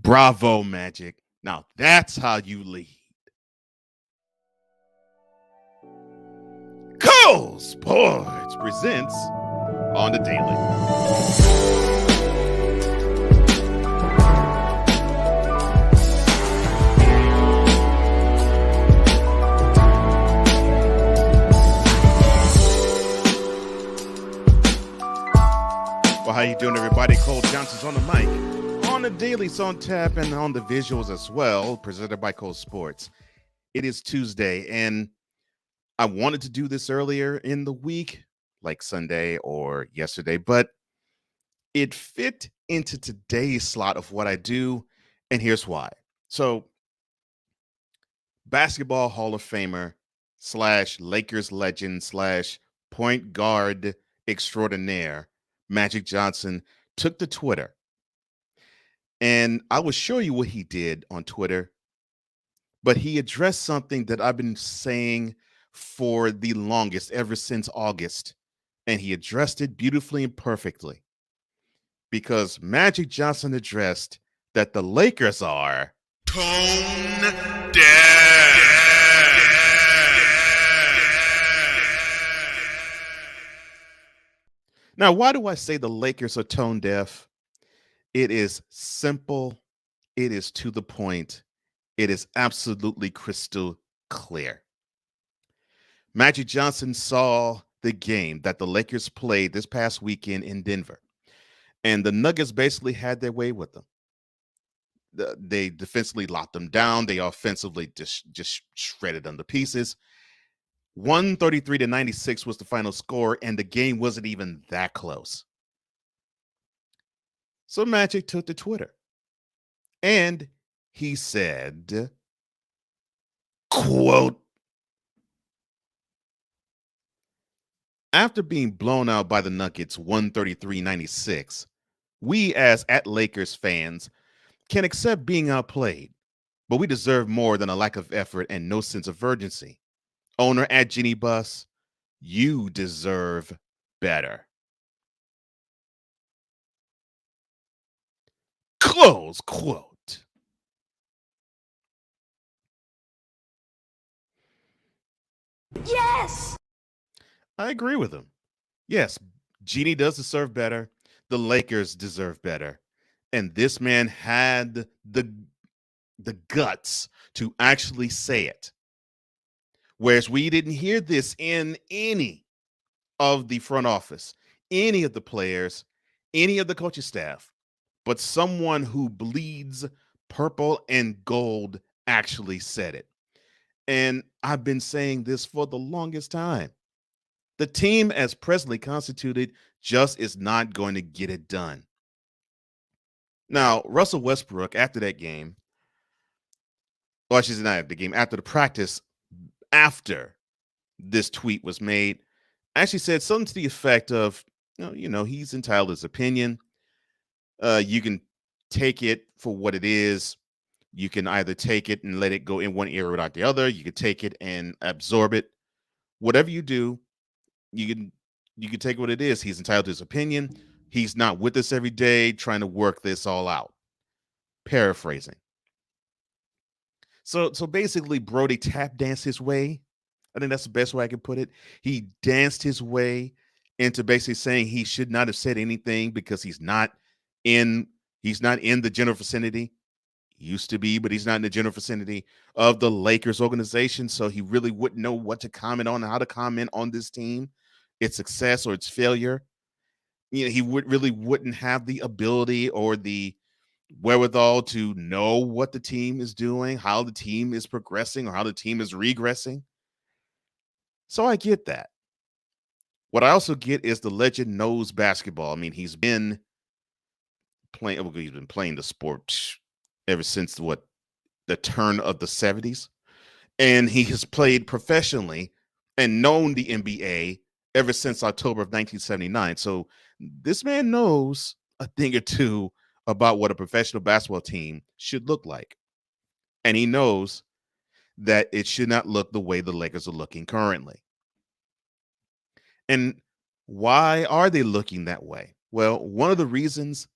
Bravo, Magic. Now that's how you lead. Cool Sports presents on the daily. Well, how you doing, everybody? Cole Johnson's on the mic, on the dailies, on tap, and on the visuals as well, presented by Cole Sports. It is Tuesday, and I wanted to do this earlier in the week, like Sunday or yesterday, but it fit into today's slot of what I do, and here's why. So, basketball Hall of Famer / Lakers legend / point guard extraordinaire Magic Johnson took to Twitter, and I will show you what he did on Twitter, but he addressed something that I've been saying for the longest, ever since August, and he addressed it beautifully and perfectly, because Magic Johnson addressed that the Lakers are tone deaf. Now, why do I say the Lakers are tone deaf? It is simple. It is to the point. It is absolutely crystal clear. Magic Johnson saw the game that the Lakers played this past weekend in Denver, and the Nuggets basically had their way with them. They defensively locked them down. They offensively just shredded them to pieces. 133-96 was the final score, and the game wasn't even that close. So Magic took to Twitter, and he said, quote, "After being blown out by the Nuggets 133-96, we as at Lakers fans can accept being outplayed, but we deserve more than a lack of effort and no sense of urgency. Owner at Jeanie Buss, you deserve better." Close quote. Yes! I agree with him. Yes, Jeanie does deserve better. The Lakers deserve better. And this man had the guts to actually say it. Whereas we didn't hear this in any of the front office, any of the players, any of the coaching staff, but someone who bleeds purple and gold actually said it. And I've been saying this for the longest time. The team as presently constituted just is not going to get it done. Now, Russell Westbrook, after that game, well, she's not the game, after the practice, after this tweet was made, actually said something to the effect of, he's entitled to his opinion. You can take it for what it is. You can either take it and let it go in one ear without the other. You can take it and absorb it. Whatever you do, you can take what it is. He's entitled to his opinion. He's not with us every day trying to work this all out. Paraphrasing. So basically, Brody tap danced his way. I think that's the best way I can put it. He danced his way into basically saying he should not have said anything because he's not in the general vicinity. He used to be, but he's not in the general vicinity of the Lakers organization. So he really wouldn't know what to comment on, how to comment on this team, its success or its failure. He wouldn't have the ability or the wherewithal to know what the team is doing, how the team is progressing, or how the team is regressing. So I get that. What I also get is the legend knows basketball. I mean, he's been playing the sport ever since the turn of the 70s. And he has played professionally and known the NBA ever since October of 1979. So this man knows a thing or two about what a professional basketball team should look like. And he knows that it should not look the way the Lakers are looking currently. And why are they looking that way? Well, one of the reasons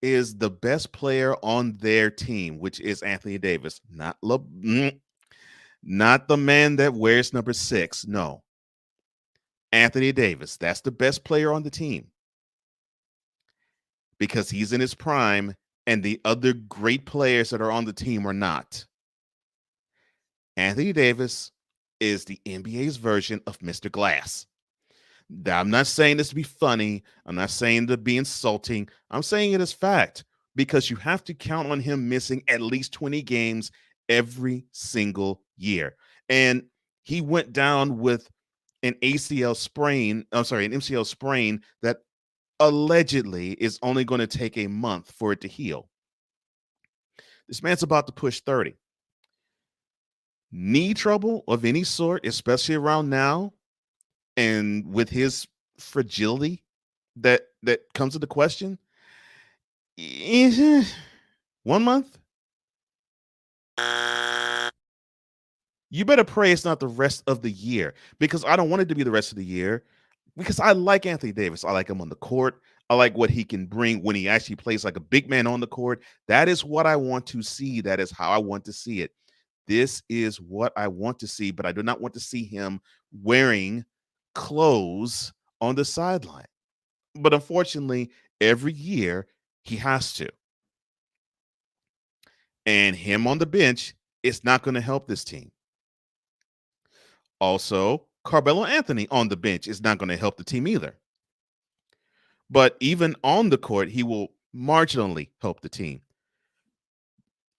is the best player on their team, which is Anthony Davis, not the man that wears number 6. No, Anthony Davis. That's the best player on the team because he's in his prime, and the other great players that are on the team are not. Anthony Davis is the NBA's version of Mr. Glass. I'm not saying this to be funny. I'm not saying to be insulting. I'm saying it as fact because you have to count on him missing at least 20 games every single year. And he went down with an ACL sprain, I'm sorry, an MCL sprain that allegedly is only going to take a month for it to heal. This man's about to push 30. Knee trouble of any sort, especially around now, and with his fragility that comes into question, 1 month. You better pray it's not the rest of the year because I don't want it to be the rest of the year because I like Anthony Davis. I like him on the court. I like what he can bring when he actually plays like a big man on the court. That is what I want to see. That is how I want to see it. This is what I want to see, but I do not want to see him wearing clothes on the sideline. But unfortunately, every year he has to. And him on the bench is not going to help this team. Also, Carmelo Anthony on the bench is not going to help the team either. But even on the court, he will marginally help the team.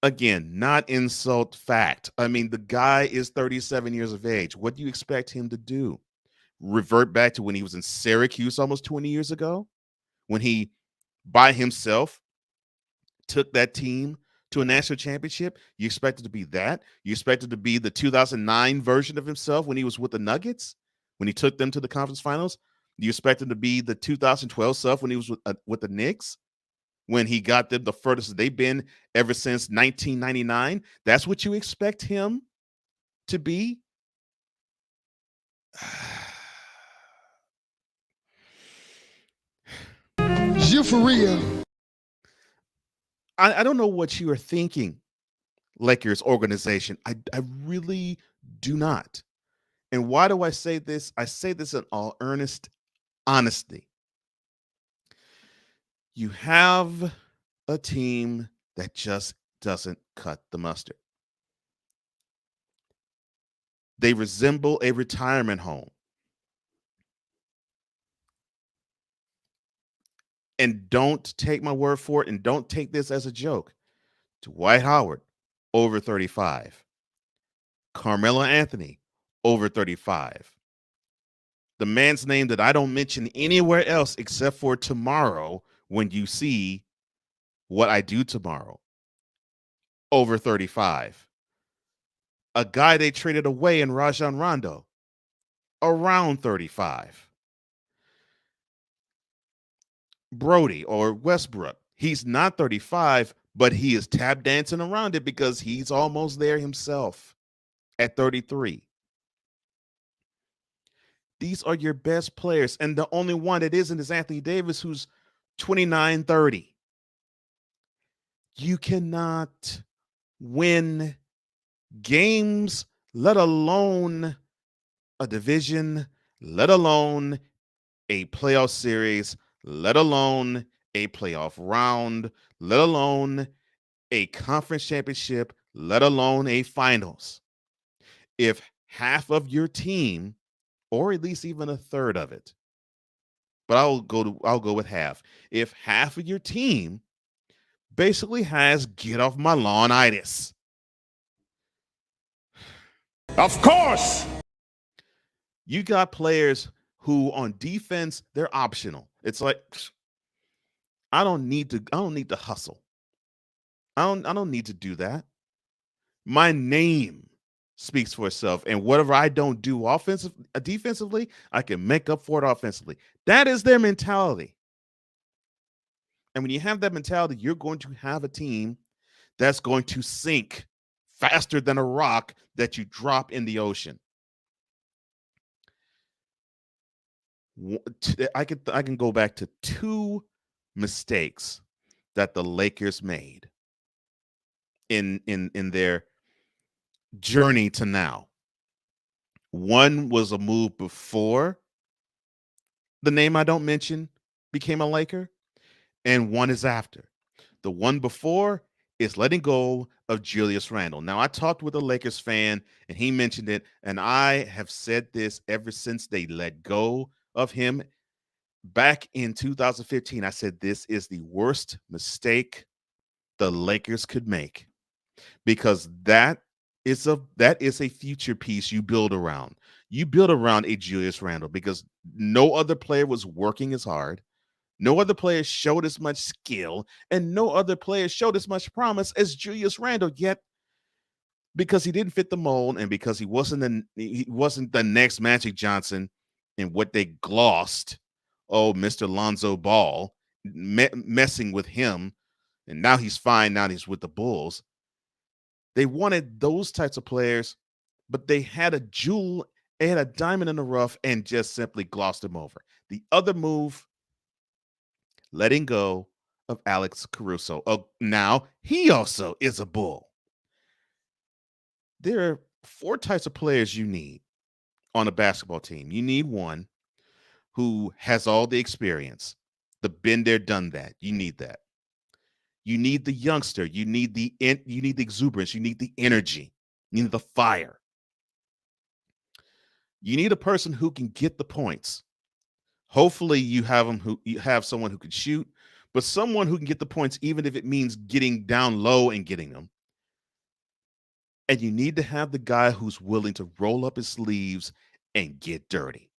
Again, not insult fact. I mean, the guy is 37 years of age. What do you expect him to do? Revert back to when he was in Syracuse almost 20 years ago? When he, by himself, took that team to a national championship? You expect it to be that? You expect it to be the 2009 version of himself when he was with the Nuggets? When he took them to the conference finals? You expect him to be the 2012 stuff when he was with the Knicks? When he got them the furthest they've been ever since 1999? That's what you expect him to be? You for real? I don't know what you are thinking, Lakers organization. I really do not. And why do I say this? I say this in all earnest honesty. You have a team that just doesn't cut the mustard. They resemble a retirement home. And don't take my word for it, and don't take this as a joke. Dwight Howard, over 35. Carmelo Anthony, over 35. The man's name that I don't mention anywhere else except for tomorrow when you see what I do tomorrow, over 35. A guy they traded away in Rajon Rondo, around 35. Brody or Westbrook, he's not 35, but he is tap dancing around it because he's almost there himself at 33. These are your best players, and the only one that isn't is Anthony Davis, who's 29, 30. You cannot win games, let alone a division, let alone a playoff series, let alone a playoff round, let alone a conference championship, let alone a finals. If half of your team, or at least even a third of it, but I'll go with half. If half of your team basically has get off my lawn-itis. Of course. You got players who on defense, they're optional. It's like I don't need to hustle. I don't need to do that. My name speaks for itself, and whatever I don't do defensively, I can make up for it offensively. That is their mentality. And when you have that mentality, you're going to have a team that's going to sink faster than a rock that you drop in the ocean. I can go back to two mistakes that the Lakers made in their journey to now. One was a move before the name I don't mention became a Laker, and one is after. The one before is letting go of Julius Randle. Now, I talked with a Lakers fan, and he mentioned it, and I have said this ever since they let go of him. Back in 2015, I said this is the worst mistake the Lakers could make, because that is a future piece you build around. You build around a Julius Randle because no other player was working as hard. No other player showed as much skill, and no other player showed as much promise as Julius Randle. Yet, because he didn't fit the mold, and because he wasn't the next Magic Johnson, and what they glossed, oh, Mr. Lonzo Ball, messing with him, and now he's fine. Now he's with the Bulls. They wanted those types of players, but they had a jewel, they had a diamond in the rough, and just simply glossed him over. The other move, letting go of Alex Caruso. Oh, now he also is a Bull. There are four types of players you need on a basketball team. You need one who has all the experience, the been there, done that. You need that. You need the youngster. You need the exuberance. You need the energy. You need the fire. You need a person who can get the points. Hopefully, you have someone who can shoot, but someone who can get the points, even if it means getting down low and getting them. And you need to have the guy who's willing to roll up his sleeves and get dirty.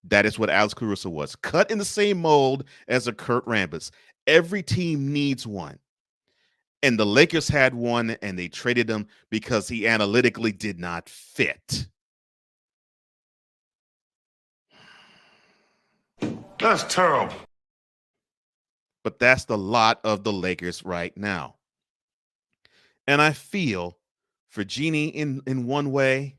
That is what Alex Caruso was. Cut in the same mold as a Kurt Rambis. Every team needs one. And the Lakers had one, and they traded him because he analytically did not fit. That's terrible. But that's the lot of the Lakers right now. And I feel for Jeanie in one way,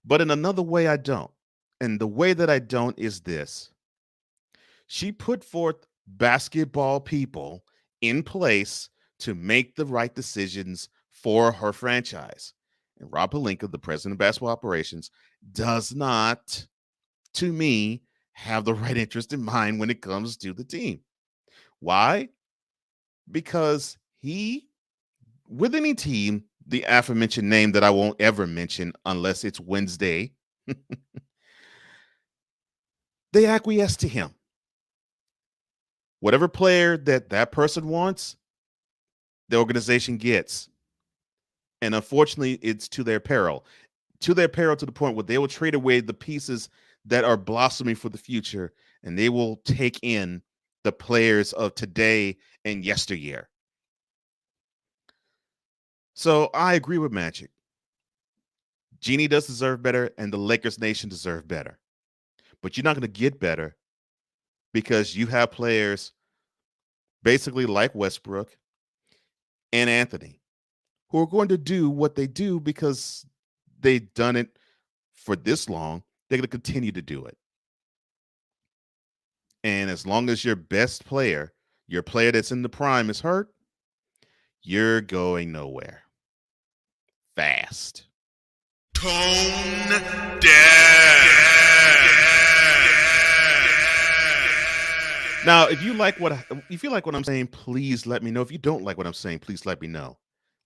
but in another way, I don't. And the way that I don't is this: she put forth basketball people in place to make the right decisions for her franchise. And Rob Pelinka, the president of basketball operations, does not, to me, have the right interest in mind when it comes to the team. Why? Because with any team, the aforementioned name that I won't ever mention unless it's Wednesday, they acquiesce to him. Whatever player that person wants, the organization gets. And unfortunately, it's to their peril. To their peril, to the point where they will trade away the pieces that are blossoming for the future, and they will take in the players of today and yesteryear. So I agree with Magic. Jeanie does deserve better, and the Lakers nation deserve better. But you're not going to get better because you have players basically like Westbrook and Anthony who are going to do what they do because they've done it for this long. They're going to continue to do it. And as long as your best player, your player that's in the prime, is hurt, you're going nowhere fast. Tone deaf. Now, if you like what I'm saying, please let me know. If you don't like what I'm saying, please let me know.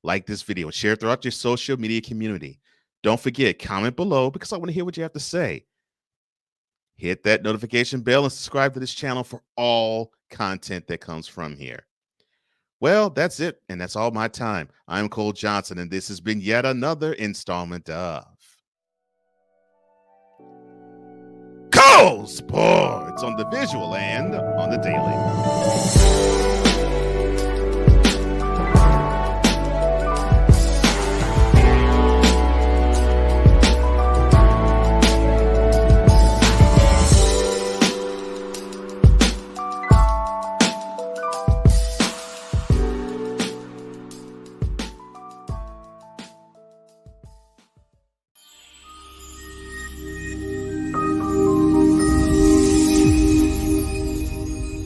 Like this video and share it throughout your social media community. Don't forget, comment below because I want to hear what you have to say. Hit that notification bell and subscribe to this channel for all content that comes from here. Well, that's it, and that's all my time. I'm Cole Johnson, and this has been yet another installment of Cole Sports on the visual and on the daily.